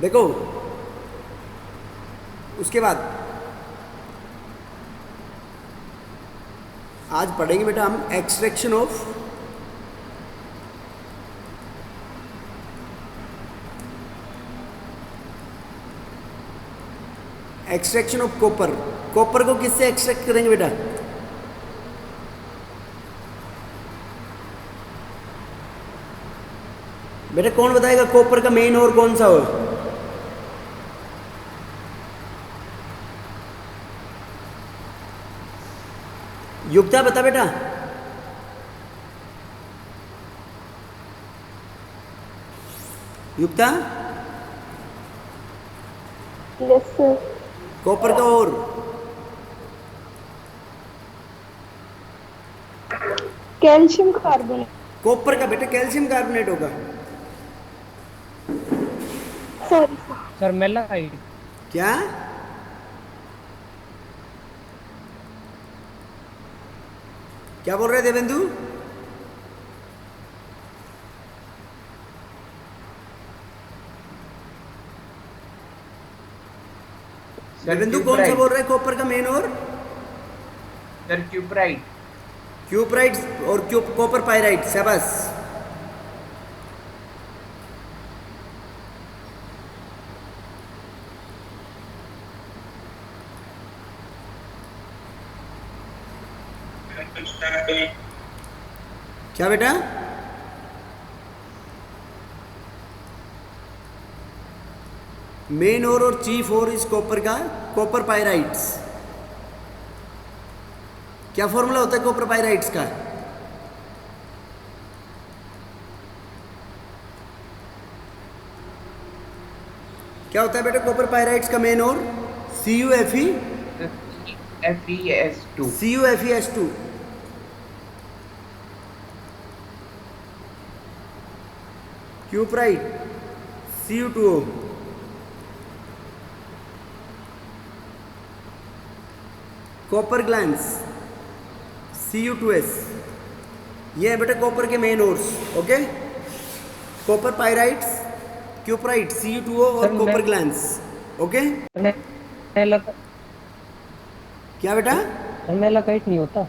देखो, उसके बाद आज पढ़ेंगे बेटा हम एक्सट्रैक्शन ऑफ कॉपर। कॉपर को किससे एक्सट्रैक्ट करेंगे बेटा? बेटा कौन बताएगा कॉपर का मेन और कौन सा हो? युक्ता बता बेटा। युक्ता, यस सर। कॉपर का और कैल्शियम कार्बोनेट। कॉपर का बेटा कैल्शियम कार्बोनेट होगा। Sorry sir. सर मेलाइट। क्या? क्या बोल रहे देवेंदु? सर देवेंदु कौन सा क्यूपराइट। बोल रहे हैं कॉपर का मेन और? Sir cuprite. क्यूपराइट और कॉपर पायराइट, शाबाश। क्या बेटा? मेन और चीफ और इस कॉपर का कॉपर पायराइट्स। क्या फॉर्मूला होता है कॉपर पायराइट्स का? क्या होता है बेटा कॉपर पायराइट्स का main ore? CuFe FeS2। CuFeS2। Cuprite Cu2O। Copper glance Cu2S। ये है बेटा कॉपर के main ores. Okay, copper pyrites, cuprite Cu2O sir और कॉपर ग्लैंस। ओके, क्या बेटा? मेलाकाइट नहीं होता।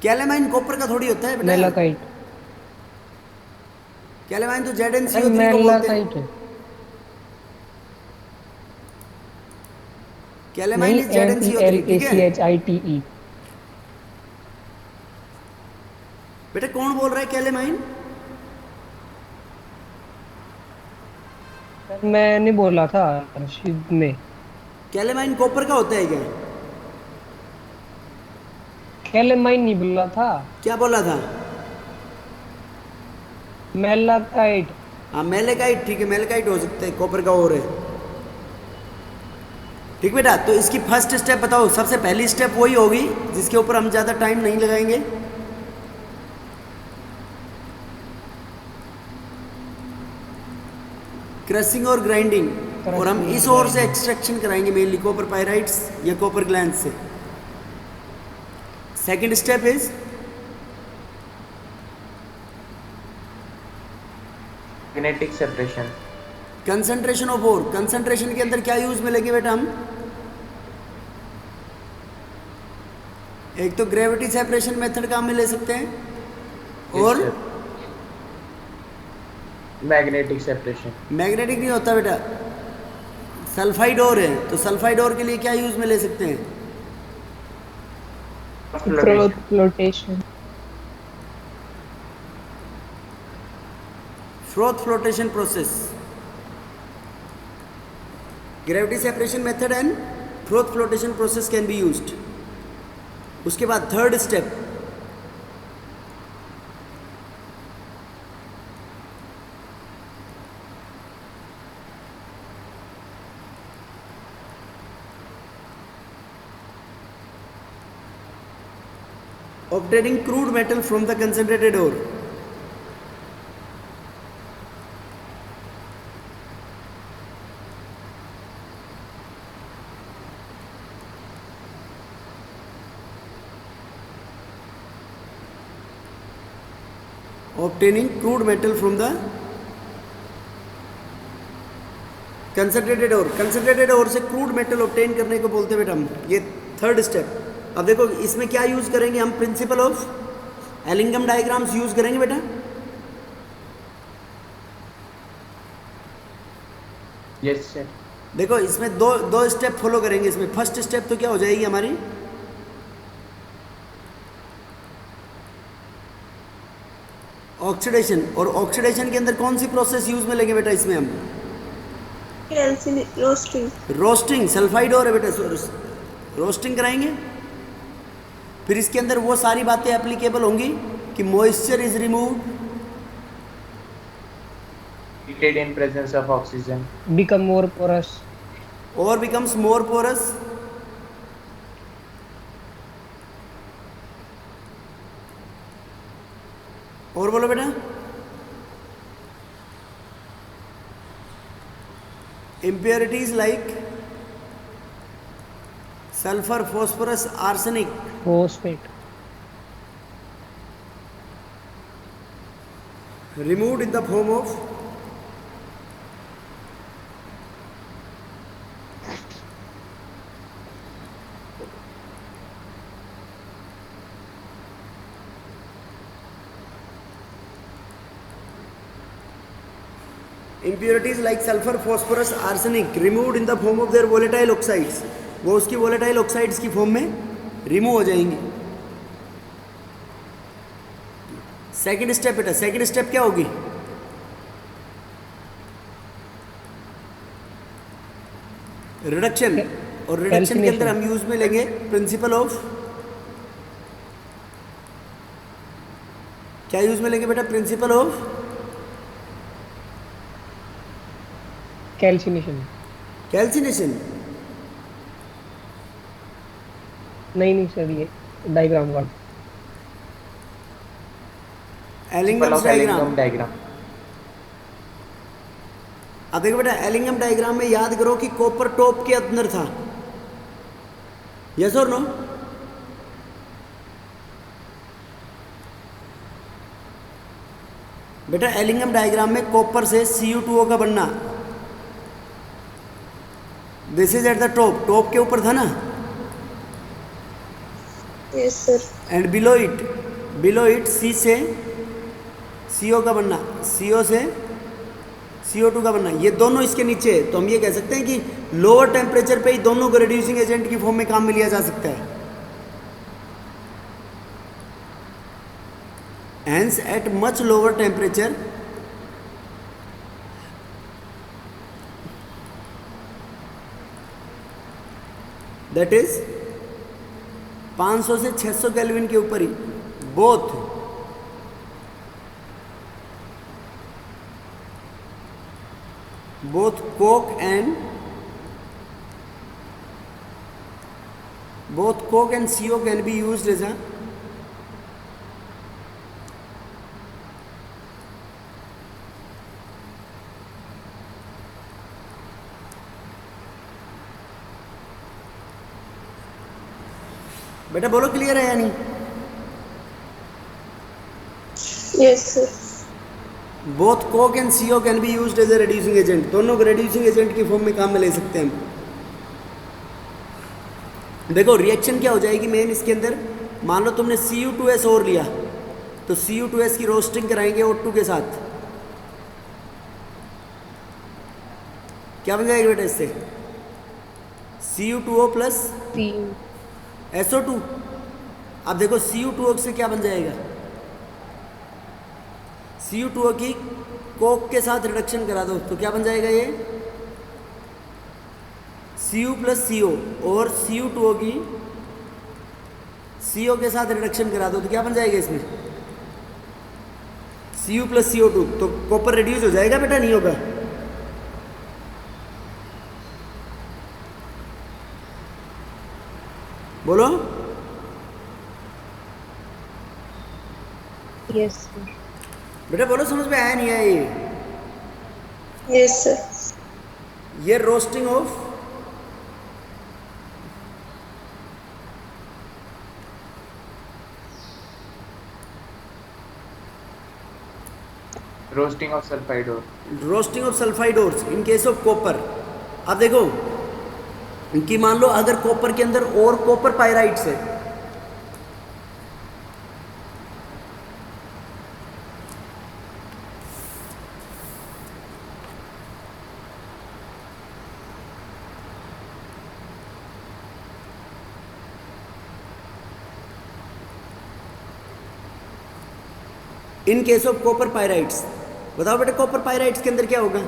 कैलेमाइन कॉपर का थोड़ी होता है बेटा। मेलाकाइट। कैलेमाइन तो सर ZnCO3 को बोलते हैं। मेलाकाइट है। कैलेमाइन नहीं, इज ZnCO3, ठीक है MELACHITE। बेटा। कौन बोल रहा है कैलेमाइन? सर मैं नहीं बोला था रशीद में। कैलेमाइन कॉपर का होता है क्या? कैलेमाइन नहीं बोला था। क्या बोला था? मेलाकाइट। हाँ मेलेकाइट, ठीक है मेलेकाइट हो सकता है, कॉपर का और है। ठीक बेटा, तो इसकी फर्स्ट स्टेप बताओ। सबसे पहली स्टेप वही होगी जिसके ऊपर हम ज़्यादा टाइम नहीं लगाएंगे। क्रशिंग और ग्राइंडिंग। और हम क्रशिंग और इस ओर से ग्राइंडिंग। एक्सट्रैक्शन कराएंगे मेनली कॉपर पायराइट्स या कॉपर ग्लैंड से। Second step is magnetic separation. Concentration of ore. Concentration के अंदर क्या यूज मिलेंगे बेटा हम? एक तो ग्रेविटी सेपरेशन मेथड काम में ले सकते हैं, यस और सर। Magnetic separation. मैग्नेटिक नहीं होता बेटा, सल्फाइड ओर है, तो सल्फाइड ओर के लिए क्या यूज में ले सकते हैं? Flotation. Froth flotation process. Gravity separation method and froth flotation process can be used. उसके बाद third step, obtaining crude metal from the concentrated ore. Obtaining crude metal from the concentrated और से क्रूड मेटल ऑब्टेन करने को बोलते हैं बेटा हम, ये थर्ड स्टेप। अब देखो इसमें क्या यूज करेंगे हम, principle of Ellingham diagrams use करेंगे बेटा। Yes, sir. देखो इसमें दो स्टेप फॉलो करेंगे। इसमें फर्स्ट स्टेप तो क्या हो जाएगी हमारी, ऑक्सीडेशन। और ऑक्सीडेशन के अंदर कौन सी प्रोसेस यूज में लेंगे बेटा इसमें हम, रोस्टिंग। सल्फाइड और है बेटा, रोस्टिंग कराएंगे। फिर इसके अंदर वो सारी बातें एप्लीकेबल होंगी कि moisture is removed, Heated in presence of oxygen. become more porous, और बिकम्स मोर पोरस। और बोलो बेटा, impurities like sulfur, phosphorus, arsenic phosphate, removed in the form of impurities like sulfur, phosphorus, arsenic removed in the form of their volatile oxides, वो उसकी volatile oxides की form में remove हो जाएंगी। Second step बेटा, सेकंड स्टेप क्या होगी, reduction. और रिडक्शन के अंदर हम यूज में लेंगे प्रिंसिपल ऑफ, क्या यूज में लेंगे बेटा, प्रिंसिपल ऑफ calcination, कैल्सिनेशन। नहीं सर, ये डायग्राम का Ellingham Of diagram. Allingham diagram. अब देखो बेटा, एलिंगम डायग्राम में याद करो कि कॉपर टॉप के अंदर था, यस और नो। बेटा एलिंगम डायग्राम में कॉपर से Cu2O का बनना, this is at the top, top के ऊपर था ना। Yes sir. And below it C से CO का बनना, CO से CO2 का बनना, ये दोनों इसके नीचे है। तो हम ये कह सकते हैं कि लोअर टेम्परेचर पे ही दोनों को रिड्यूसिंग एजेंट की फॉर्म में काम में लिया जा सकता है। Hence at much lower temperature that is 500 से 600 केल्विन के ऊपर ही both coke and CO can be used as a बेटा बोलो क्लियर है या नहीं। Yes sir. Both coke and CO can be used as a reducing agent, दोनों को रिड्यूसिंग एजेंट की फॉर्म में काम में ले सकते हैं हम। देखो रिएक्शन क्या हो जाएगी मेन इसके अंदर, मान लो तुमने Cu2S और लिया तो Cu2S की रोस्टिंग कराएंगे O2 के साथ, क्या बन जाएगा बेटा इससे, Cu2O प्लस SO2। अब देखो Cu2O से क्या बन जाएगा, Cu2O की कोक के साथ रिडक्शन करा दो तो क्या बन जाएगा ये Cu प्लस CO, और Cu2O की CO के साथ रिडक्शन करा दो तो क्या बन जाएगा इसमें Cu प्लस CO2। तो कॉपर रिड्यूस हो जाएगा बेटा, नहीं होगा। बोलो। Yes sir. बेटा बोलो, समझ में आया नहीं आया ये? Yes sir. ये roasting of Roasting of sulfide ore. sulfide ores in case of copper। अब देखो कि मान लो अगर कॉपर के अंदर और कॉपर पायराइट्स है, in case of copper pyrites, बताओ बेटा कॉपर पायराइट्स के अंदर क्या होगा?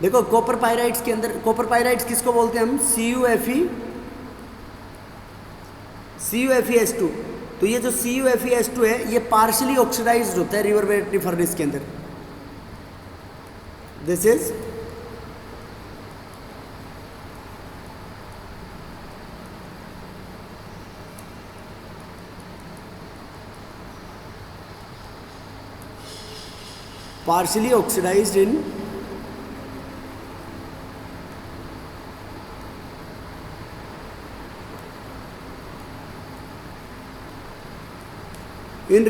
देखो कॉपर पायराइट्स के अंदर, कॉपर पायराइट्स किसको बोलते हैं हम? CuFeS2। तो ये जो CuFeS2 है ये पार्शियली ऑक्सीडाइज्ड होता है रिवर बैटरी फर्नेस के अंदर। This is partially oxidized in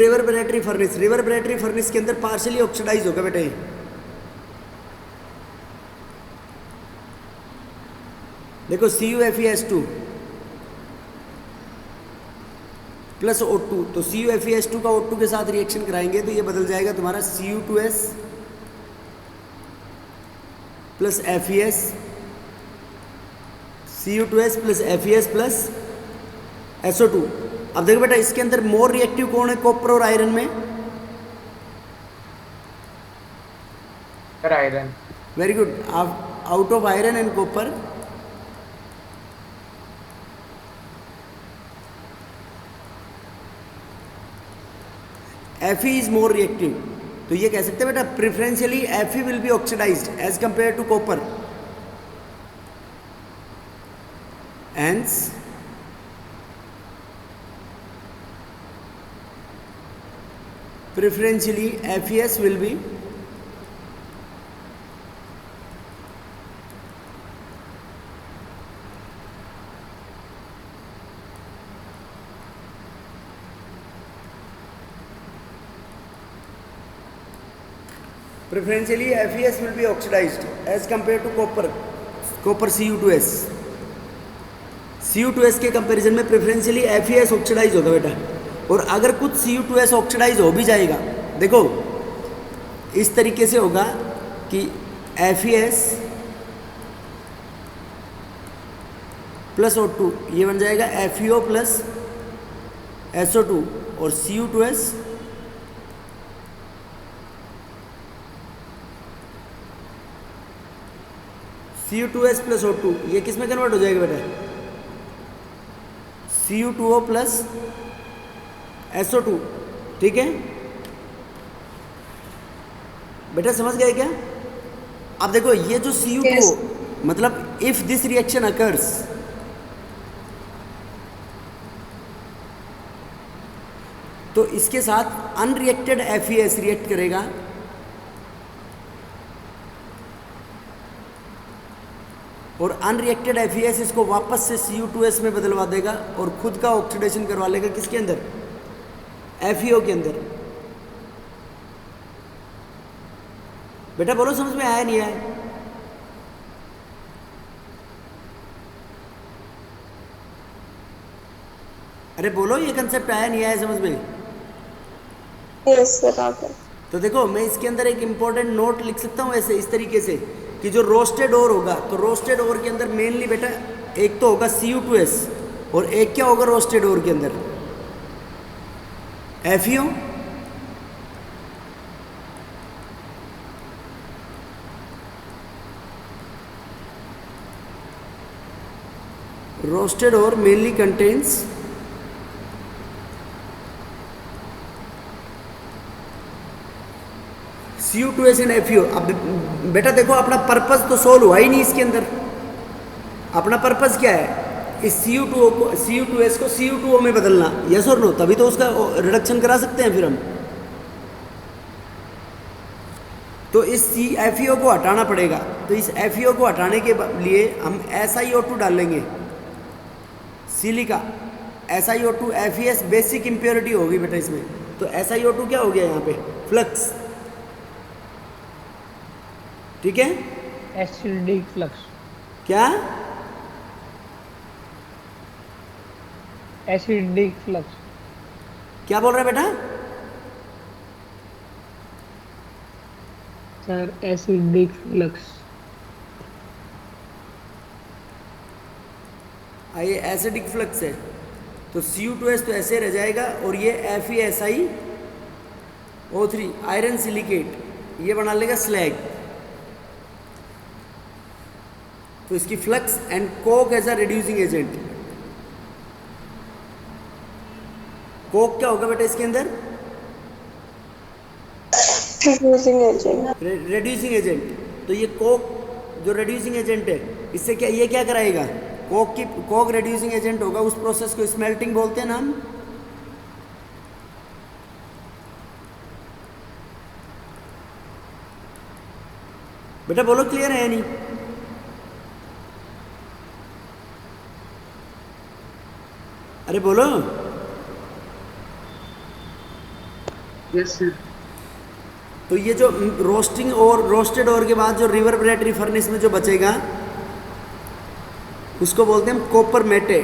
reverberatory furnace। reverberatory furnace के अंदर partially oxidized होगा बेटे। देखो CuFeS2 प्लस O2, तो CuFeS2 का O2 के साथ रिएक्शन कराएंगे तो ये बदल जाएगा तुम्हारा Cu2S plus FeS, Cu2S plus FeS plus SO2। अब देखो बेटा इसके अंदर मोर रिएक्टिव कौन है कॉपर और आयरन में? Iron. Very good. Out of iron and copper Fe is more reactive, तो ये कह सकते हैं बेटा preferentially Fe will be oxidised as compare to copper, hence preferentially FeS will be FeS will be oxidized as compared to copper Cu2S। Cu2S के comparison में preferentially FeS oxidise होगा बेटा। और अगर कुछ Cu2S ऑक्सीडाइज हो भी जाएगा, देखो इस तरीके से होगा कि FeS प्लस O2 ये बन जाएगा FeO प्लस SO2, और Cu2S प्लस O2 ये किस में कन्वर्ट हो जाएगा बेटा? Cu2O plus SO2। ठीक है बेटा, समझ गए क्या? अब देखो ये जो Cu2O Yes. मतलब इफ दिस रिएक्शन अकर्स, तो इसके साथ अनरिएक्टेड FeS रिएक्ट करेगा और अनरिएक्टेड FeS इसको वापस से Cu2S में बदलवा देगा और खुद का ऑक्सीडेशन करवा लेगा किसके अंदर? FeO के अंदर। बेटा बोलो समझ में आया नहीं आया? अरे बोलो ये कंसेप्ट आया नहीं आया समझ में? यस सर आ गया। तो देखो मैं इसके अंदर एक इंपॉर्टेंट नोट लिख सकता हूँ ऐसे इस तरीके से कि जो रोस्टेड ओर होगा, तो रोस्टेड ओर के अंदर मेनली बेटा एक तो होगा Cu2S और एक क्या होगा रोस्टेड ओर के अंदर? FeO। Roasted ore mainly contains Cu2S and FeO। अब बेटा देखो अपना पर्पस तो सोल्व हुआ ही नहीं इसके अंदर। अपना पर्पस क्या है? इस Cu2S को Cu2O में बदलना, यस और नो, तभी तो उसका रिडक्शन करा सकते हैं फिर हम। तो इस FeO को हटाना पड़ेगा, तो इस FeO को हटाने के लिए हम SiO2 डालेंगे, silica SiO2 FeS basic impurity होगी बेटा इसमें। तो SiO2 क्या हो गया यहाँ पे? फ्लक्स। ठीक है, एसिडिक फ्लक्स, क्या? एसिडिक फ्लक्स, क्या बोल रहे बेटा? Sir acidic flux. ये एसिडिक फ्लक्स है, तो Cu2S तो ऐसे रह जाएगा, और ये FeSiO3 आयरन सिलिकेट ये बना लेगा स्लैग। तो इसकी flux and coke as a reducing agent. Coke क्या होगा बेटा इसके अंदर? Reducing agent. Reducing agent. तो ये कोक जो रिड्यूसिंग एजेंट है, इससे क्या ये क्या कराएगा? कोक रिड्यूसिंग एजेंट होगा, उस प्रोसेस को स्मेल्टिंग बोलते हैं ना हम। बेटा बोलो, क्लियर है या नहीं? अरे बोलो। Yes sir. तो ये जो रोस्टिंग और रोस्टेड और के बाद जो रिवर्बरेटरी फर्नेस में जो बचेगा, उसको बोलते हैं हम कॉपर मेटे।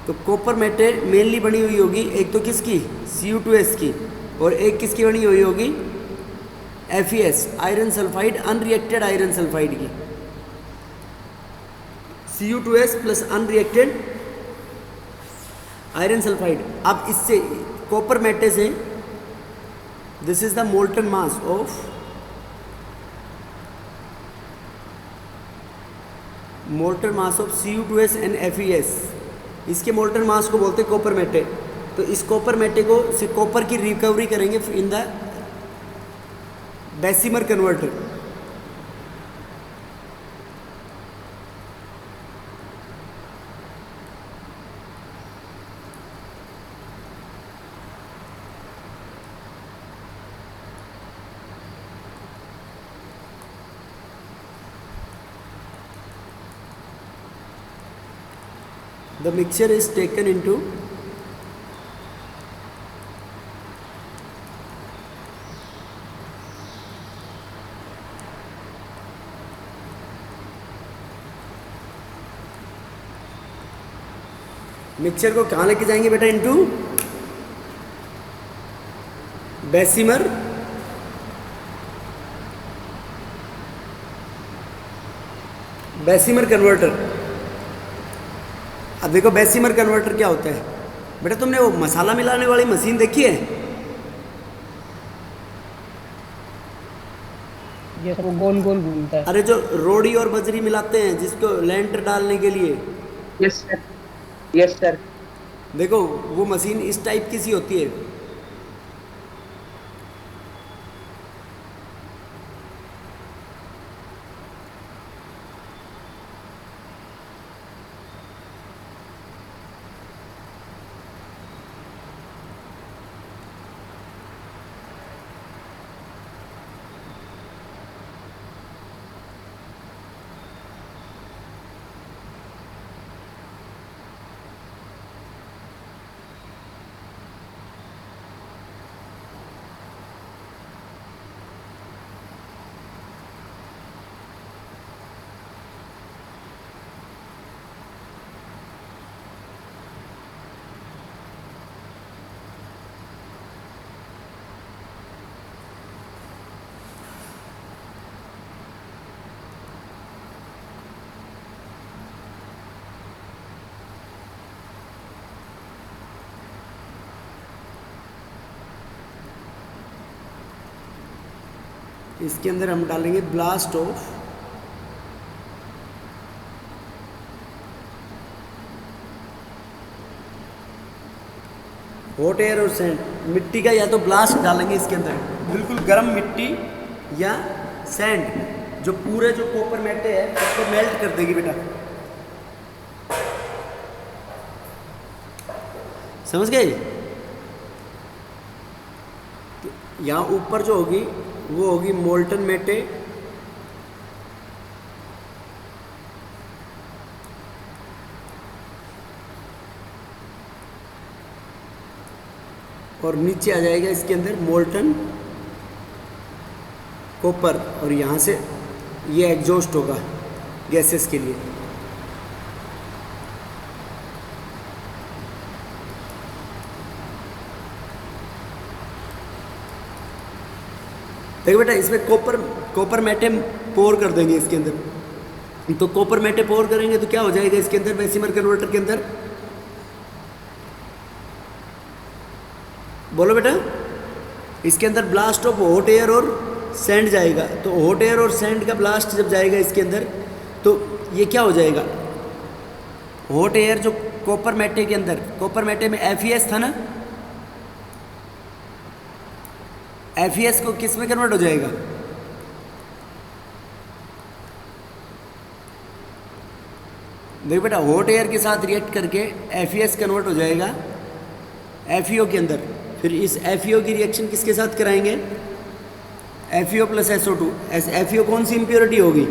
तो कॉपर मेटे मेनली बनी हुई होगी एक तो किसकी, Cu2S की, और एक किसकी बनी हुई होगी, FeS iron sulphide, unreacted iron sulphide की। Cu2S plus unreacted iron sulphide. अब इससे कॉपर मेटे से, this is the molten mass of Cu2S and FeS। इसके मोल्टन मास को बोलते हैं कॉपर मेटे। तो इस कॉपर मेटे को से कॉपर की रिकवरी करेंगे in the Bessemer converter. The mixture is taken into mixture को कहाँ लेके जाएंगे बेटा? Into Bessemer converter. अब देखो बेसिमर कन्वर्टर क्या होता है बेटा? तुमने वो मसाला मिलाने वाली मशीन देखी है? ये सर वो गोल गोल घूमता है। अरे जो रोड़ी और बजरी मिलाते हैं जिसको लेंटर डालने के लिए, यस सर, यस सर। देखो वो मशीन इस टाइप की सी होती है। इसके अंदर हम डालेंगे ब्लास्ट ऑफ हॉट एयर और सैंड। मिट्टी का या तो ब्लास्ट डालेंगे इसके अंदर, बिल्कुल गर्म मिट्टी या सैंड, जो पूरे जो कॉपर मेटे है उसको मेल्ट कर देगी बेटा। समझ गए? तो यहाँ ऊपर जो होगी वो होगी मोल्टन मेटे, और नीचे आ जाएगा इसके अंदर मोल्टन कॉपर, और यहाँ से ये एग्जॉस्ट होगा गैसेस के लिए। देखो बेटा, इसमें कॉपर मेटे पोर कर देंगे इसके अंदर। तो कॉपर मेटे पोर करेंगे तो क्या हो जाएगा इसके अंदर, बेसिमर कन्वर्टर के अंदर? बोलो बेटा। इसके अंदर ब्लास्ट ऑफ हॉट एयर और सैंड जाएगा। तो हॉट एयर और सैंड का ब्लास्ट जब जाएगा इसके अंदर, तो ये क्या हो जाएगा, हॉट एयर जो कॉपर मेटे के अंदर, कॉपर मेटे में FeS था ना, FeS को किस में कन्वर्ट हो जाएगा? देखो बेटा, हॉट एयर के साथ रिएक्ट करके FeS कन्वर्ट हो जाएगा FeO के अंदर। फिर इस FeO की रिएक्शन किसके साथ कराएंगे? FeO plus SO2। FeO कौन सी इम्प्योरिटी होगी?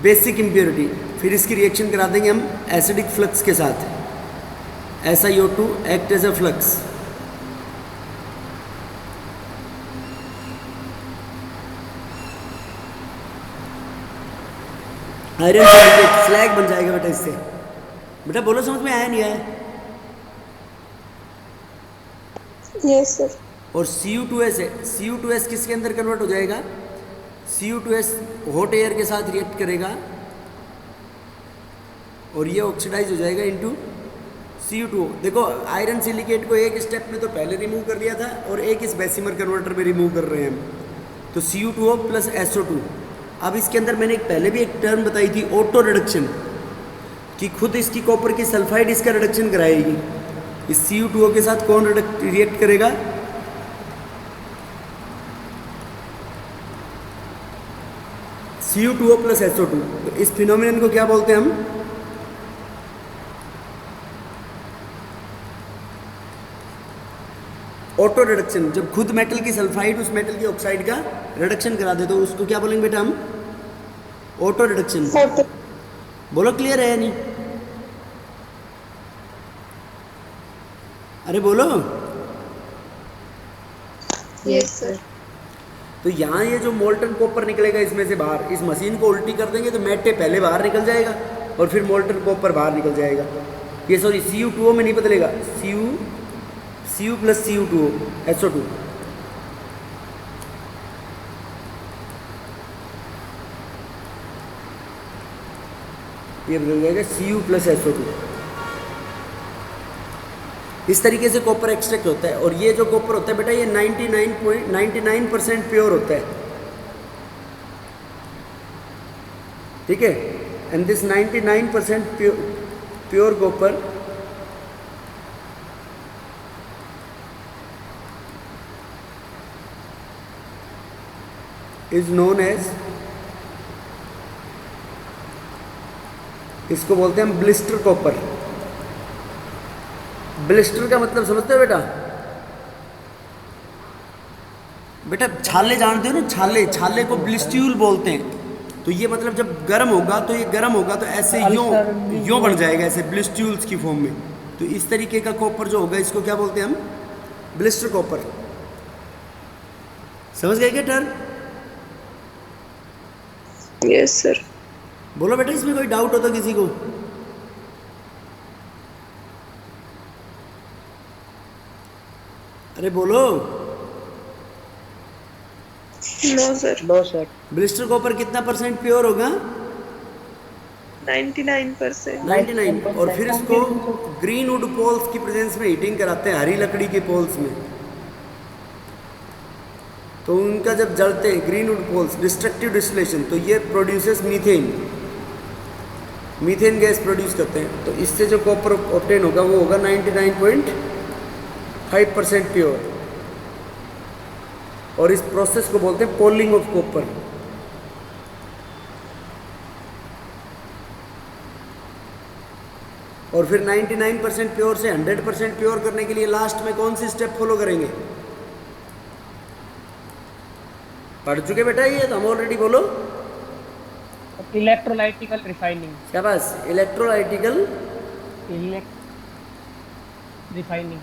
Basic impurity. फिर इसकी रिएक्शन करा देंगे हम एसिडिक फ्लक्स के साथ, SiO2 act as a flux. Iron silicate slag बन जाएगा बेटा इससे। बेटा बोलो, समझ में आया नहीं आया? Yes, sir. और Cu2S है, Cu2S किसके अंदर कन्वर्ट हो जाएगा? Cu2S हॉट एयर के साथ रिएक्ट करेगा और ये ऑक्सीडाइज हो जाएगा इनटू Cu2O। देखो, आयरन सिलिकेट को एक स्टेप में तो पहले रिमूव कर लिया था और एक इस बेसिमर कन्वर्टर में रिमूव कर रहे हैं हम। तो Cu2O प्लस SO2। अब इसके अंदर मैंने पहले भी एक टर्म बताई थी, ऑटो रिडक्शन, कि खुद इसकी कॉपर की सल्फाइड इसका रिडक्शन कराएगी। इस Cu2O के साथ कौन रिएक्ट करेगा? Cu2O plus SO2। तो इस फिनोमिनन को क्या बोलते हैं हम? Auto reduction. जब खुद मेटल की सल्फाइड उस मेटल की ऑक्साइड का रिडक्शन करा दे तो उसको क्या बोलेंगे बेटा हम? Auto reduction. Photo. बोलो, क्लियर है या नहीं? अरे बोलो। Yes, sir. तो यहाँ ये जो मोल्टन कॉपर निकलेगा इसमें से बाहर, इस मशीन को उल्टी कर देंगे तो मेटे पहले बाहर निकल जाएगा और फिर मोल्टन कॉपर बाहर निकल जाएगा। ये सॉरी Cu2O में नहीं बदलेगा, Cu प्लस Cu2O SO2। ये बदल जाएगा Cu प्लस SO2। इस तरीके से कॉपर एक्सट्रैक्ट होता है। और ये जो कॉपर होता है बेटा, ये 99.99% प्योर होता है, ठीक है। And this 99% pure copper is known as, इसको बोलते हैं हम ब्लिस्टर कॉपर। ब्लिस्टर का मतलब समझते हो बेटा? बेटा छाले जानते हो ना, छाले को ब्लिस्ट्यूल बोलते हैं। तो ये मतलब जब गर्म होगा तो ये गर्म होगा तो ऐसे यूं बन जाएगा, ऐसे ब्लिस्ट्यूल्स की फॉर्म में। तो इस तरीके का कॉपर जो होगा इसको क्या बोलते हैं हम? Blister copper. समझ गए क्या टर्म? Yes, sir. बोलो बेटा, इसमें कोई डाउट हो तो किसी को? अरे बोलो। No, sir. No sir. Blister copper कितना परसेंट प्योर होगा? 99%. 99। और फिर इसको ग्रीन वुड पोल्स की प्रेजेंस में हीटिंग कराते हैं, हरी लकड़ी के पोल्स में। तो उनका जब जलते हैं green wood poles, destructive distillation, तो ये प्रोड्यूसेस मीथेन गैस प्रोड्यूस करते हैं। तो इससे जो कॉपर ऑब्टेन होगा वो होगा 99.5% प्योर। और इस प्रोसेस को बोलते हैं पोलिंग ऑफ कॉपर। और फिर 99% प्योर से 100% प्योर करने के लिए लास्ट में कौन सी स्टेप फॉलो करेंगे? पढ़ चुके बेटा ये तो हम ऑलरेडी। बोलो। इलेक्ट्रोलाइटिकल रिफाइनिंग। शाबाश, इलेक्ट्रोलाइटिकल रिफाइनिंग।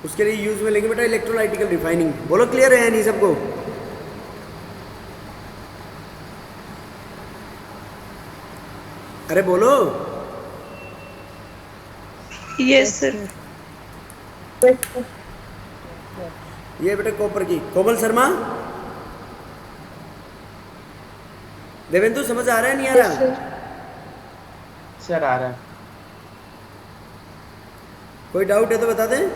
उसके लिए यूज में लेंगे बेटा इलेक्ट्रोलाइटिकल रिफाइनिंग। बोलो क्लियर है नहीं सबको? अरे बोलो। Yes sir. ये बेटा कॉपर की। कोमल शर्मा, देवेंदु समझ आ रहा है नहीं आ रहा? सर आ रहा है। कोई डाउट है तो बता दें।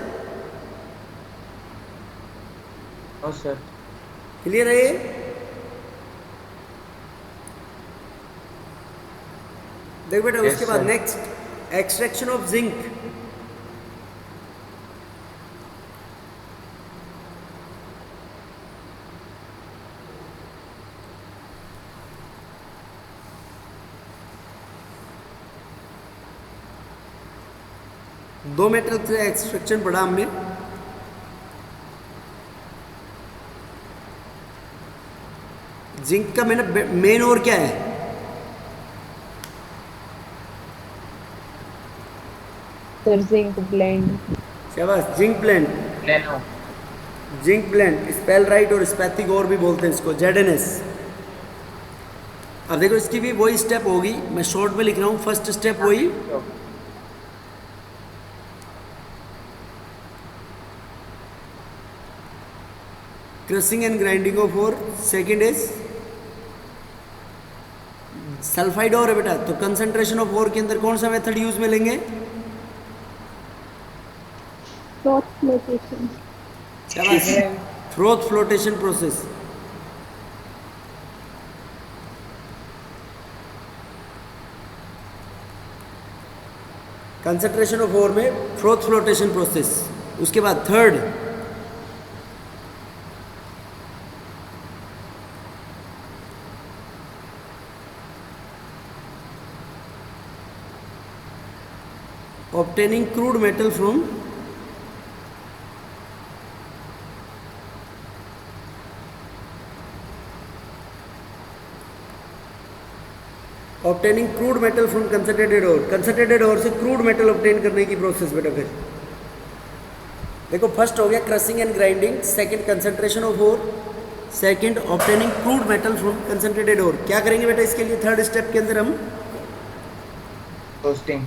No sir. क्लियर है ये? देख बेटा Yes, उसके बाद sir. Next extraction of zinc. दो मेटल से एक्सट्रैक्शन पढ़ा हमने। जिंक का मैंने मेन और क्या है? Sir zinc blende. शाबाश, जिंक ब्लेंड। नैनो। जिंक ब्लेंड, स्पेल राइट और स्पैथिक और भी बोलते हैं इसको, जेडएनएस। अब देखो इसकी भी वही स्टेप होगी, मैं शॉर्ट में लिख रहा हूँ। फर्स्ट स्टेप वही, crushing and grinding of ore. Second is sulphide ore है बेटा, तो कंसंट्रेशन ऑफ ओर के अंदर कौन सा मेथड यूज में लेंगे? Froth flotation process. Concentration of ore में फ्रोथ फ्लोटेशन प्रोसेस। उसके बाद third obtaining crude metal from obtaining crude metal from concentrated ore। concentrated ore से crude metal obtain करने की प्रोसेस बेटा। फिर देखो फर्स्ट हो गया crushing and grinding, second concentration of ore, second obtaining crude metal from concentrated ore. क्या करेंगे बेटा इसके लिए? थर्ड स्टेप के अंदर हम रोस्टिंग।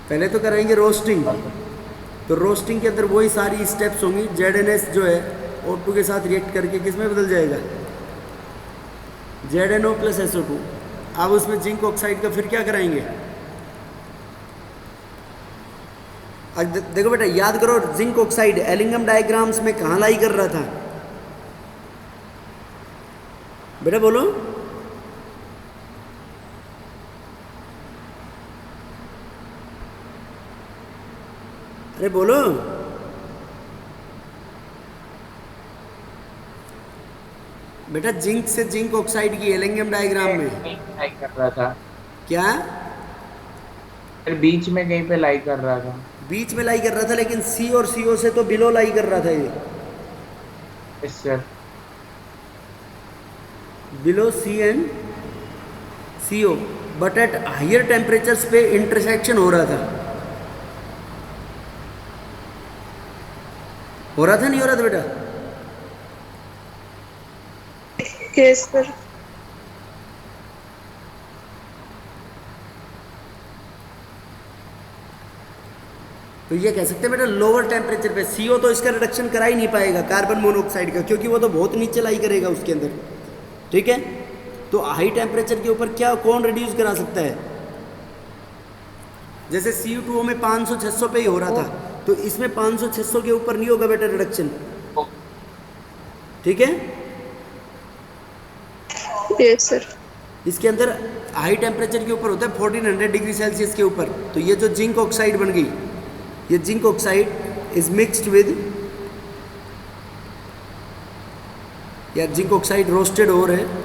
पहले तो कराएंगे रोस्टिंग। तो रोस्टिंग के अंदर वही सारी स्टेप्स होंगी। जेडएनएस जो है O2 के साथ रिएक्ट करके किस में बदल जाएगा? ZnO plus SO2। अब उसमें जिंक ऑक्साइड का फिर क्या कराएंगे? अब देखो बेटा याद करो, जिंक ऑक्साइड एलिंगम डायग्राम्स में कहाँ लाई कर रहा था बेटा? बोलो। अरे बोलो। बेटा जिंक से जिंक ऑक्साइड की एलिंगम डायग्राम में लाई कर रहा था। क्या? फिर बीच में कहीं पे लाई कर रहा था। बीच में लाई कर रहा था, लेकिन सी और सीओ से तो बिलो लाई कर रहा था ये। Yes sir. Below C and CO, but at higher temperatures पे इंटरसेक्शन हो रहा था। हो रहा था नहीं हो रहा था बेटा? Yes sir. तो ये कह सकते हैं बेटा लोअर टेम्परेचर पे सीओ तो इसका रिडक्शन करा ही नहीं पाएगा कार्बन मोनोऑक्साइड का, क्योंकि वो तो बहुत नीचे लाई करेगा उसके अंदर। ठीक है, तो हाई टेम्परेचर के ऊपर क्या कौन रिड्यूस करा सकता है? जैसे CO2 में 500-600 पे ही हो रहा था, तो इसमें 500-600 के ऊपर नहीं होगा बेटा रिडक्शन। ठीक है, यस सर। इसके अंदर हाई टेम्परेचर के ऊपर होता है 1400 डिग्री सेल्सियस के ऊपर। तो ये जो जिंक ऑक्साइड बन गई, ये zinc oxide is mixed with, या जिंक ऑक्साइड रोस्टेड हो रहा है।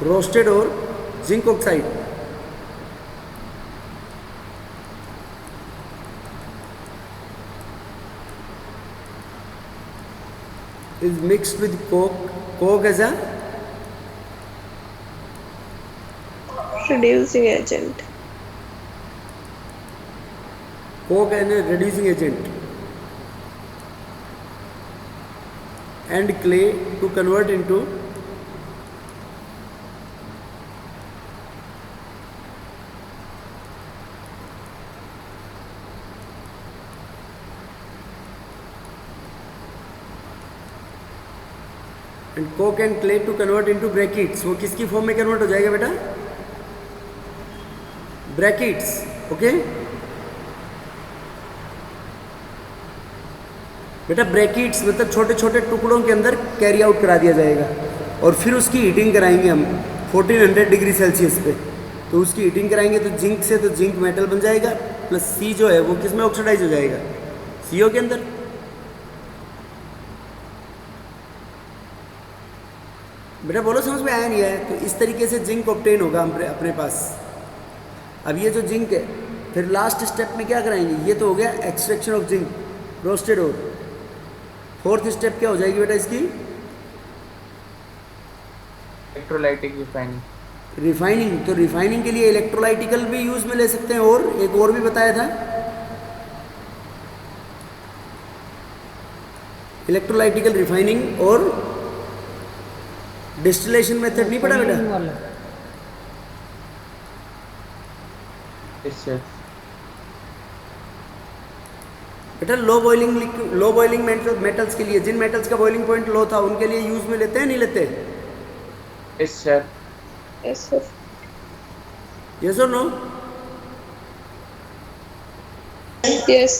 रोस्टेड और zinc oxide is mixed with coke. Coke as a reducing agent. coke and a reducing agent, and clay to convert into and coke and clay to convert into brackets. वो किसकी form में convert हो जाएगा बेटा? Brackets. Okay बेटा, brackets मतलब छोटे छोटे टुकड़ों के अंदर कैरी आउट करा दिया जाएगा और फिर उसकी हीटिंग कराएंगे हम 1400 डिग्री सेल्सियस पे. तो उसकी हीटिंग कराएंगे तो जिंक से, तो जिंक मेटल बन जाएगा, प्लस सी जो है वो किस में ऑक्सीडाइज हो जाएगा? सीओ के अंदर. बेटा बोलो समझ में आया नहीं आया? तो इस तरीके से जिंक ऑब्टेन होगा अपने पास. अब ये जो जिंक है, फिर लास्ट स्टेप में क्या कराएंगे? ये तो हो गया एक्सट्रैक्शन ऑफ जिंक, रोस्टेड और. फोर्थ स्टेप क्या हो जाएगी बेटा इसकी? Electrolytic refining. रिफाइनिंग. तो रिफाइनिंग के लिए इलेक्ट्रोलाइटिकल भी यूज में ले सकते हैं, और एक और भी बताया था, इलेक्ट्रोलाइटिकल रिफाइनिंग और डिस्टिलेशन मेथड नहीं पढ़ा बेटा? वाला यस सर. बेटा लो बॉइलिंग मेटल्स के लिए, जिन मेटल्स का बॉइलिंग पॉइंट लो था, उनके लिए यूज में लेते हैं नहीं लेते? Yes sir. Yes, sir. Yes और नो? Yes.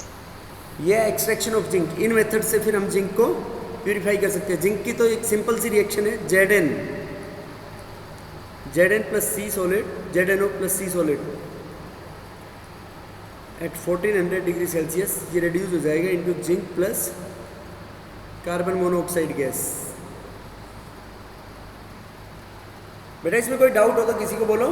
ये extraction of zinc. In method से फिर हम जिंक को प्यूरिफाई कर सकते हैं. जिंक की तो एक सिंपल सी रिएक्शन है, Zn plus C solid, ZnO plus C solid at 1400 degree Celsius. ये रिड्यूस हो जाएगा into zinc plus carbon monoxide gas. बेटा इसमें कोई डाउट हो तो किसी को बोलो.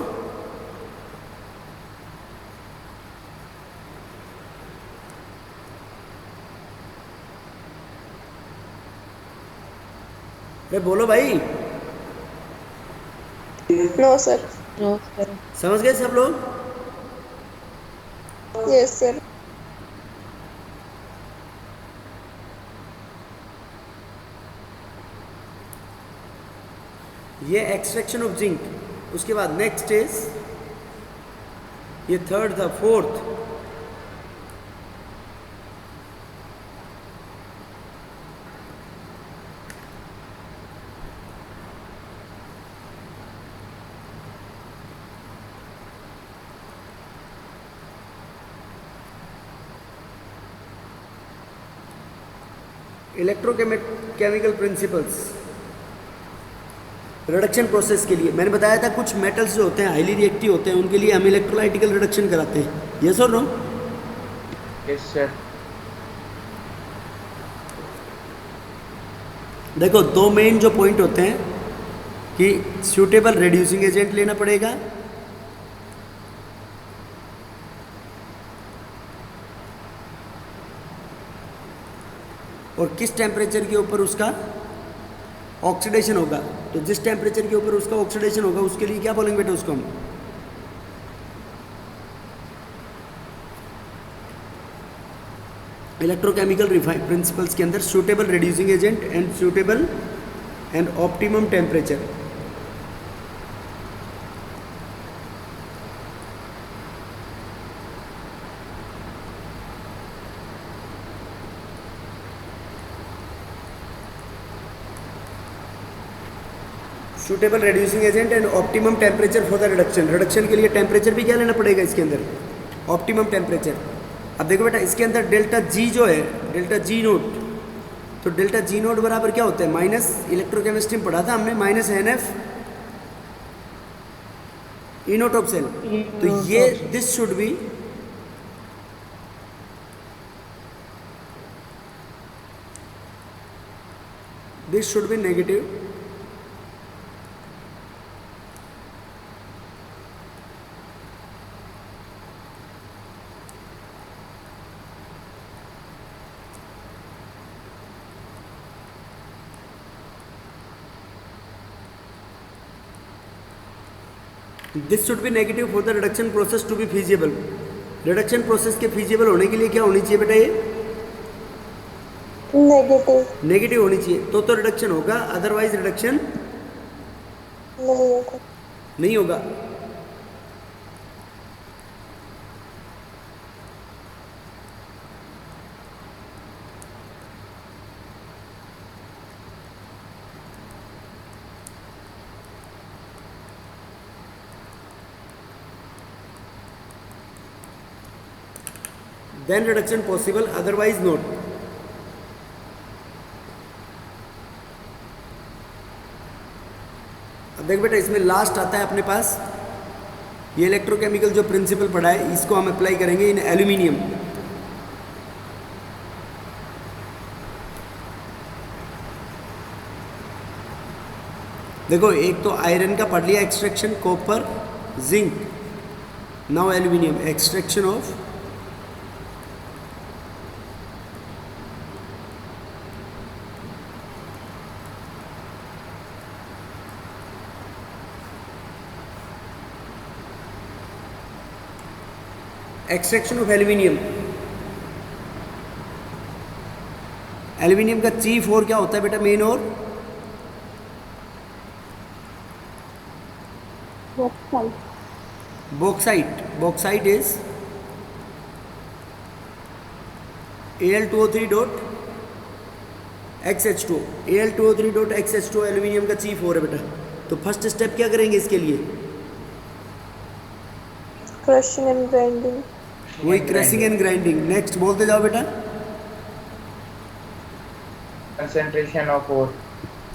बोलो भाई. No, sir. No, sir. समझ गए सब लोग? Yes, sir. ये एक्सट्रैक्शन ऑफ जिंक. उसके बाद नेक्स्ट इज, ये थर्ड था. Fourth, electrochemical principles reduction process के लिए. मैंने बताया था कुछ मेटल्स जो होते हैं हाईली रिएक्टिव होते हैं, उनके लिए हम इलेक्ट्रोलाइटिकल रिडक्शन कराते हैं. यस और नो? Yes sir. देखो दो मेन जो पॉइंट होते हैं कि सूटेबल रिड्यूसिंग एजेंट लेना पड़ेगा, और किस टेम्परेचर के ऊपर उसका ऑक्सीडेशन होगा. तो जिस टेम्परेचर के ऊपर उसका ऑक्सीडेशन होगा उसके लिए क्या बोलेंगे बेटा उसको हम? इलेक्ट्रोकेमिकल प्रिंसिपल्स के अंदर suitable reducing agent and suitable and optimum temperature. Suitable reducing agent and optimum temperature for the reduction. Reduction के लिए टेम्परेचर भी क्या लेना पड़ेगा इसके अंदर? Optimum temperature. अब देखो बेटा इसके अंदर डेल्टा जी जो है, डेल्टा जी नोट, तो डेल्टा जी नोट बराबर क्या होता है? माइनस, इलेक्ट्रोकेमिस्ट्री में पढ़ा था हमने, minus NF E nought of cell. तो ये this should be negative. This should be negative for the reduction process to be feasible. Reduction process के फीजिबल होने के लिए क्या होनी चाहिए बेटा? ये नेगेटिव नेगेटिव होनी चाहिए, तो रिडक्शन होगा, अदरवाइज रिडक्शन नहीं होगा। नहीं होगा। then reduction possible, otherwise not। अब देख बेटा, इसमें लास्ट आता है अपने पास ये इलेक्ट्रोकेमिकल जो प्रिंसिपल पढ़ा है, इसको हम अप्लाई करेंगे इन एल्यूमिनियम। देखो, एक तो आयरन का पढ़ लिया extraction, copper, zinc, now aluminium, extraction of extraction of aluminium. Aluminium का चीफ और क्या होता है बेटा, मेन और? Bauxite. Bauxite is Al2O3.XH2। Al2O3.XH2 aluminium का चीफ और है बेटा। तो फर्स्ट स्टेप क्या करेंगे इसके लिए? Crushing and grinding. वही क्रशिंग एंड ग्राइंडिंग। नेक्स्ट बोलते जाओ बेटा। Concentration of ore.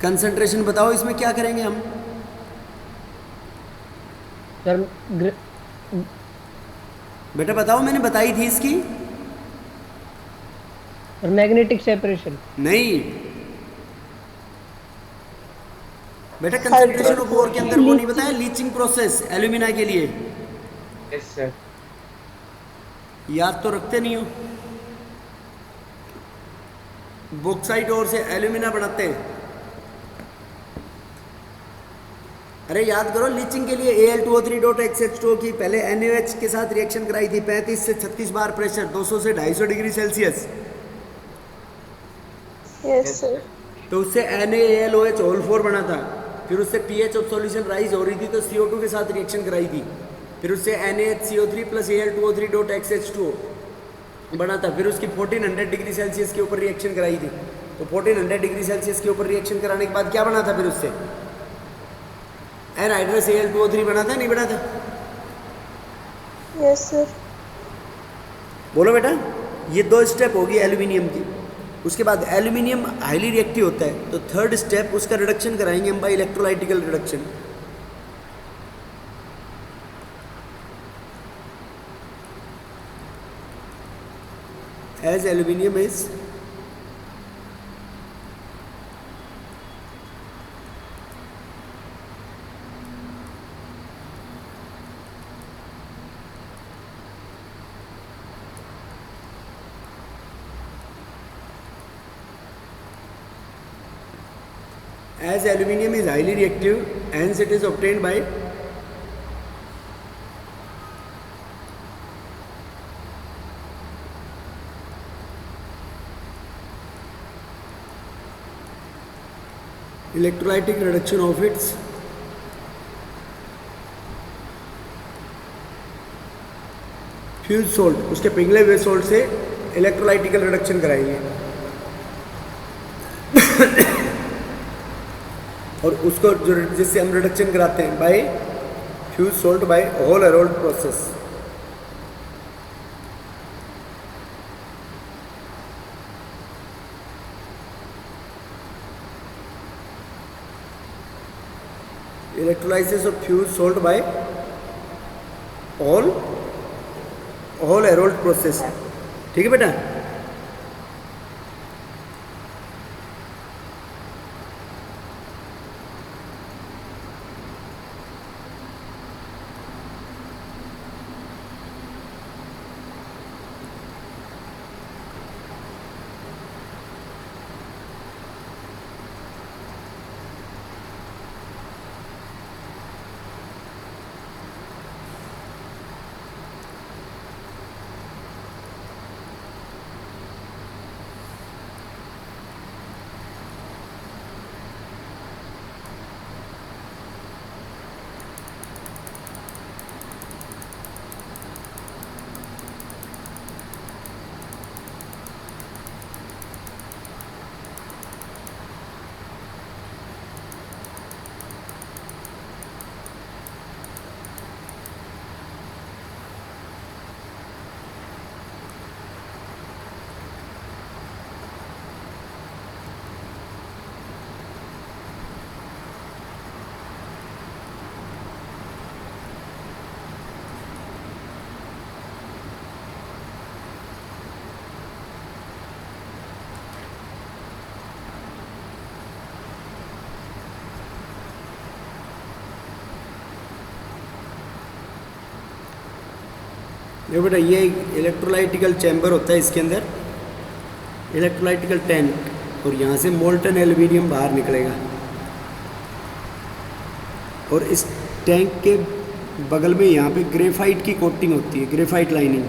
कंसंट्रेशन बताओ, इसमें क्या करेंगे हम? सर बेटा बताओ, मैंने बताई थी इसकी। Magnetic separation. नहीं बेटा, कंसंट्रेशन ऑफ ओर के अंदर वो नहीं बताया, लीचिंग प्रोसेस एल्यूमिना के लिए। Yes sir. याद तो रखते नहीं हो। बॉक्साइट और से एल्यूमिना बनाते हैं। अरे याद करो, लीचिंग के लिए Al2O3.XH2 की पहले NaOH के साथ रिएक्शन कराई थी 35 से 36 बार प्रेशर, 200 से 250 डिग्री सेल्सियस। Yes sir. तो उससे NaAlOH होल 4 बना था। फिर उससे pH ऑफ सॉल्यूशन राइज हो रही थी, तो CO2 के साथ रिएक्शन कराई थी। फिर उससे NaHCO3 प्लस Al2O3.XH2 बना था। फिर उसकी 1400 डिग्री सेल्सियस के ऊपर रिएक्शन कराई थी। तो 1400 डिग्री सेल्सियस के ऊपर रिएक्शन कराने के बाद क्या बना था? फिर उससे एनहाइड्रस Al2O3 बना था, नहीं बना था? Yes sir. बोलो बेटा। ये 2 स्टेप होगी एल्यूमिनियम की। उसके बाद एल्यूमिनियम हाईली रिएक्टिव होता है, तो थर्ड स्टेप उसका रिडक्शन कराएंगे हम by electrolytical reduction. As aluminium is as aluminium is highly reactive, hence it is obtained by electrolytic reduction of its fuse salt. उसके पिघले हुए सोल्ट से इलेक्ट्रोलाइटिकल रिडक्शन कराएंगे और उसको जो जिससे हम रिडक्शन कराते हैं by fuse salt by Hall Heroult process. Electrolysis of fuse salt by Hall Heroult process. ठीक है बेटा। देखो बेटा, ये इलेक्ट्रोलाइटिकल चैम्बर होता है इसके अंदर, इलेक्ट्रोलाइटिकल टैंक, और यहाँ से मोल्टन एल्यूमिनियम बाहर निकलेगा। और इस टैंक के बगल में यहाँ पे ग्रेफाइट की कोटिंग होती है, ग्रेफाइट लाइनिंग।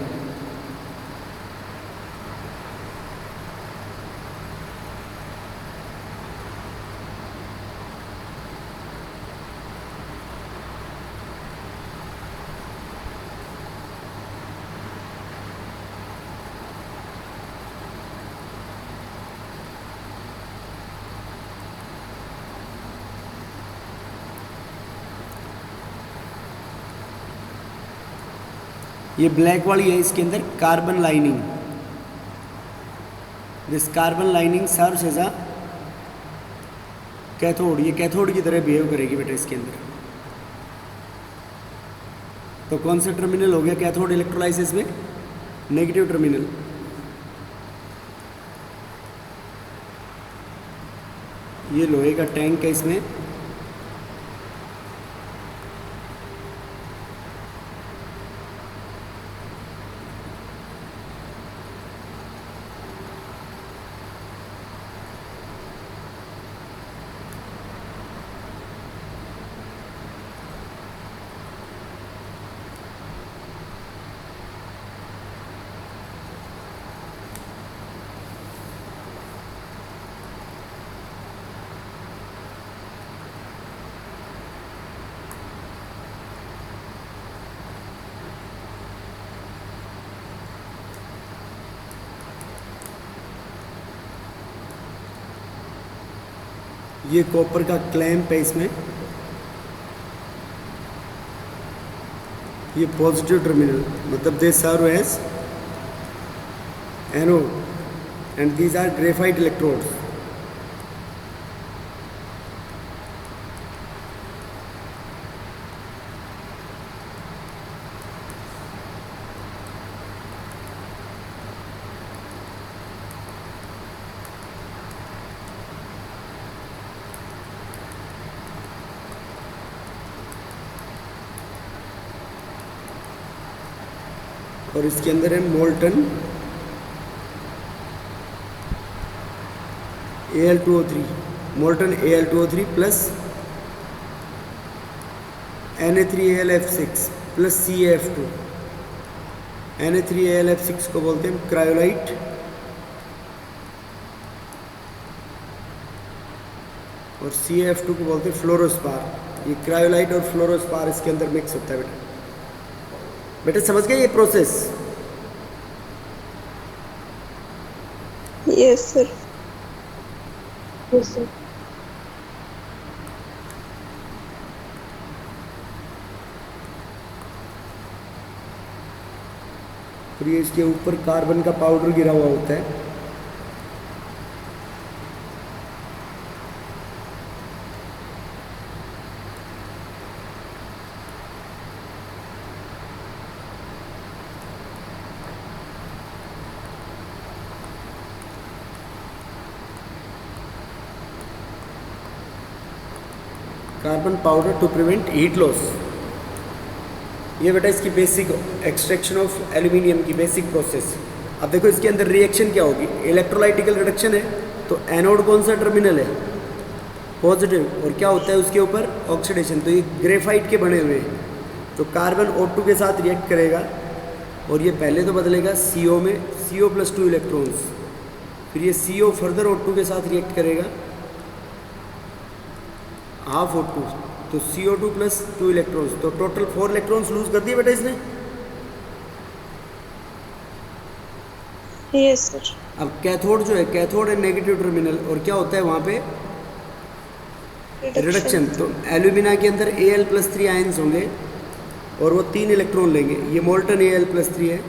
ये ब्लैक वाली है, इसके अंदर carbon lining. This carbon lining serves as a cathode. ये कैथोड की तरह बिहेव करेगी बेटा इसके अंदर। तो कौन सा टर्मिनल हो गया कैथोड इलेक्ट्रोलाइसिस में? Negative terminal. ये लोहे का टैंक है इसमें, ये कॉपर का क्लैंप है इसमें। ये पॉजिटिव टर्मिनल, मतलब they serve as anode and these are graphite electrodes. और इसके अंदर है molten Al2O3, molten Al2O3 plus Na3AlF6 plus CaF2। Na3AlF6 को बोलते हैं क्रायोलाइट, और CaF2 को बोलते हैं फ्लोरोस्पार। ये क्रायोलाइट और फ्लोरोस्पार इसके अंदर मिक्स होता है बेटा। बेटा समझ गए ये process? Yes sir. Yes, sir. और ये इसके ऊपर कार्बन का पाउडर गिरा हुआ होता है। Carbon powder to prevent heat loss. ये बेटा इसकी बेसिक एक्सट्रैक्शन ऑफ एल्यूमिनियम की बेसिक प्रोसेस। अब देखो इसके अंदर रिएक्शन क्या होगी, इलेक्ट्रोलाइटिकल रिडक्शन है, तो एनोड कौन सा टर्मिनल है? पॉजिटिव। और क्या होता है उसके ऊपर? ऑक्सीडेशन। तो ये ग्रेफाइट के बने हुए हैं, तो कार्बन O2 के साथ रिएक्ट करेगा, और ये पहले तो बदलेगा CO में, CO+2 इलेक्ट्रॉन्स। फिर ये CO फर्दर O2 के साथ रिएक्ट करेगा, हाफ O2, तो CO2+2 इलेक्ट्रॉन्स, तो टोटल 4 इलेक्ट्रॉन्स लूज कर दिए बेटा इसने। Yes sir. अब कैथोड जो है, कैथोड है नेगेटिव टर्मिनल, और क्या होता है वहाँ पे? रिडक्शन। तो एल्यूमिना के अंदर Al+3 आयंस होंगे, और वो 3 इलेक्ट्रॉन लेंगे। ये मोल्टन Al+3 है,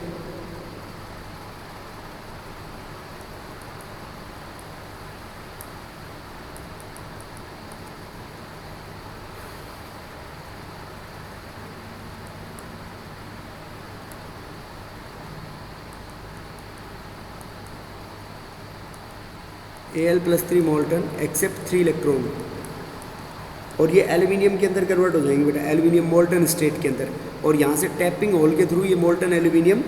Al+3 molten except 3 इलेक्ट्रॉन। और ये एल्यूमिनियम के अंदर कन्वर्ट हो जाएंगे बेटा, एल्यूमिनियम मोल्टन स्टेट के अंदर, और यहाँ से टैपिंग होल के थ्रू ये मोल्टन एल्यूमिनियम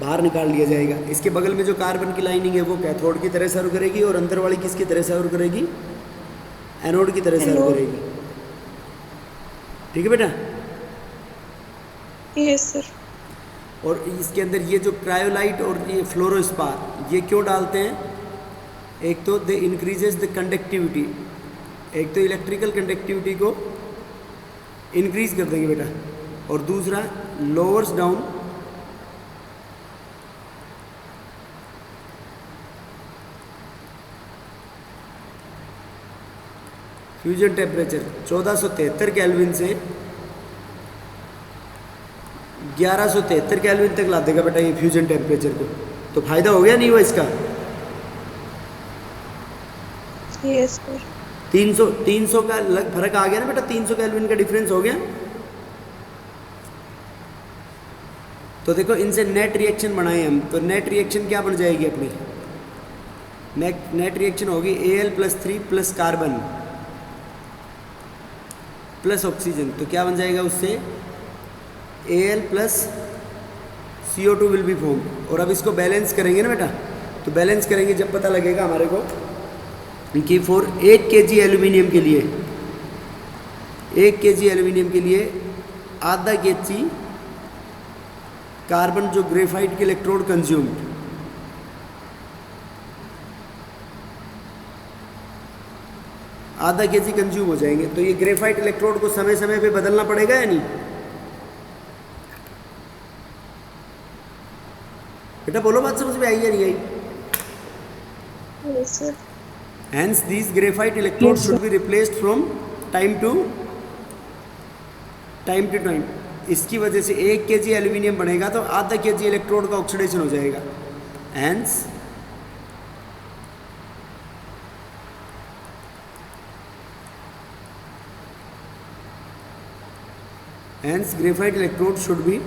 बाहर निकाल लिया जाएगा। इसके बगल में जो कार्बन की लाइनिंग है वो कैथोड की तरह सर्व करेगी, और अंदर वाली किसकी तरह सर्व करेगी, एनोड की तरह सर्व Anode। करेगी। ठीक है बेटा। Yes sir. और इसके अंदर ये जो क्रायोलाइट और ये फ्लोरोस्पार ये क्यों डालते हैं, एक तो दे इंक्रीजेस द कंडक्टिविटी, एक तो इलेक्ट्रिकल कंडक्टिविटी को इंक्रीज कर देंगे बेटा, और दूसरा lowers down fusion temperature 1473 kelvin से 1173 केल्विन तक ला देगा बेटा ये फ्यूजन टेम्परेचर को। तो फायदा हो गया नहीं हुआ इसका? Yes sir. 300 का फर्क आ गया ना बेटा, 300 केल्विन का डिफरेंस हो गया। तो देखो इनसे नेट रिएक्शन बनाए हम, तो नेट रिएक्शन क्या बन जाएगी अपनी, नेट रिएक्शन होगी Al+3 plus carbon plus oxygen, तो क्या बन जाएगा उससे, Al plus CO2 will be form. और अब इसको बैलेंस करेंगे ना बेटा, तो बैलेंस करेंगे जब पता लगेगा हमारे को कि फॉर 1 kg एल्यूमिनियम के लिए, 1 kg एल्यूमिनियम के लिए आधा kg कार्बन जो ग्रेफाइट के इलेक्ट्रोड कंज्यूम्ड, आधा kg कंज्यूम हो जाएंगे। तो ये ग्रेफाइट इलेक्ट्रोड को समय समय पे बदलना पड़ेगा या नहीं बेटा, बोलो बात समझ में आई या नहीं आई? Yes sir. Hence these graphite electrodes should be replaced from time to time। इसकी वजह से 1 kg एल्यूमिनियम बनेगा तो आधा kg इलेक्ट्रोड का ऑक्सीडेशन हो जाएगा। Hence graphite electrode should be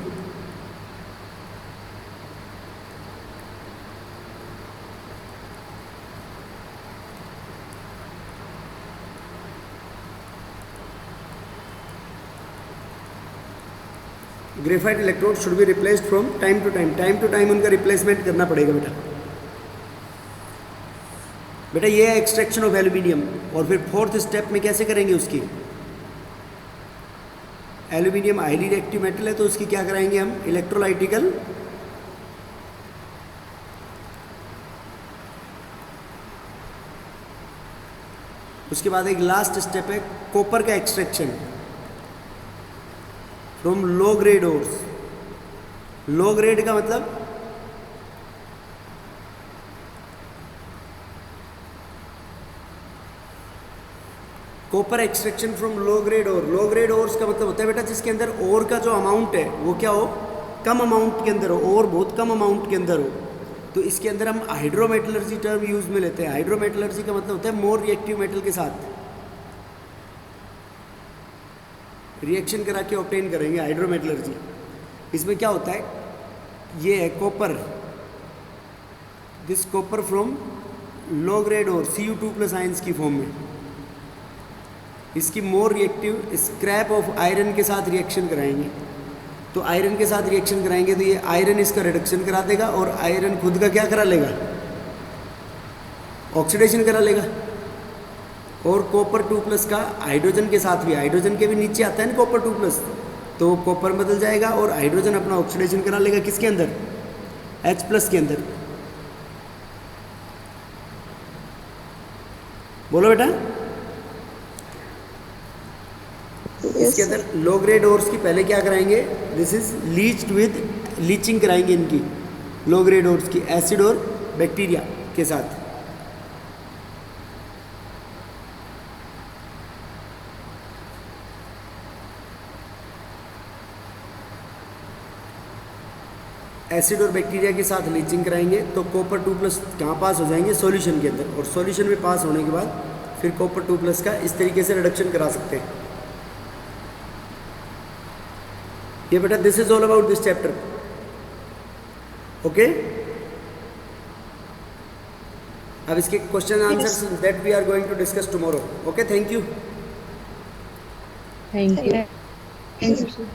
graphite electrode should be replaced from time to time उनका रिप्लेसमेंट करना पड़ेगा बेटा। बेटा ये है एक्सट्रैक्शन ऑफ एल्यूमिनियम। और फिर फोर्थ स्टेप में कैसे करेंगे उसकी, एल्यूमिनियम हाईली रिएक्टिव मेटल है तो उसकी क्या कराएंगे हम, इलेक्ट्रोलाइटिकल उसके बाद एक लास्ट स्टेप है कॉपर का extraction from low grade ores. Low grade का मतलब copper extraction from low grade ore. Low grade ores का मतलब होता है बेटा जिसके अंदर ओर का जो अमाउंट है वो क्या हो, कम अमाउंट के अंदर हो, और बहुत कम अमाउंट के अंदर हो। तो इसके अंदर हम हाइड्रोमेटलर्जी टर्म यूज में लेते हैं। हाइड्रोमेटलर्जी का मतलब होता है मोर रिएक्टिव मेटल के साथ रिएक्शन करा के ऑब्टेन करेंगे हाइड्रोमेटलर्जी। इसमें क्या होता है, ये है copper, this copper from low grade और Cu2+ आयंस की फॉर्म में। इसकी more reactive scrap of iron के साथ रिएक्शन कराएंगे। तो आयरन के साथ रिएक्शन कराएंगे तो ये आयरन इसका रिडक्शन करा देगा और आयरन खुद का क्या करा लेगा, ऑक्सीडेशन करा लेगा। और कॉपर 2+ का हाइड्रोजन के साथ भी, हाइड्रोजन के भी नीचे आता है ना कॉपर 2+, तो कॉपर बदल जाएगा और हाइड्रोजन अपना ऑक्सीडेशन करा लेगा किसके अंदर, H+ के अंदर। बोलो बेटा। इसके अंदर लो ग्रेड ओर्स की पहले क्या कराएंगे, this is leached with, leaching कराएंगे इनकी लो ग्रेड ओर्स की एसिड और बैक्टीरिया के साथ। एसिड और बैक्टीरिया के साथ लीचिंग कराएंगे तो कॉपर 2+ कहाँ पास हो जाएंगे, सॉल्यूशन के अंदर। और सॉल्यूशन में पास होने के बाद फिर कॉपर 2+ का इस तरीके से रिडक्शन करा सकते हैं। ये बेटा this is all about this chapter. Okay, अब इसके question answers that we are going to discuss tomorrow. Okay, thank you. Thank you thank you sir.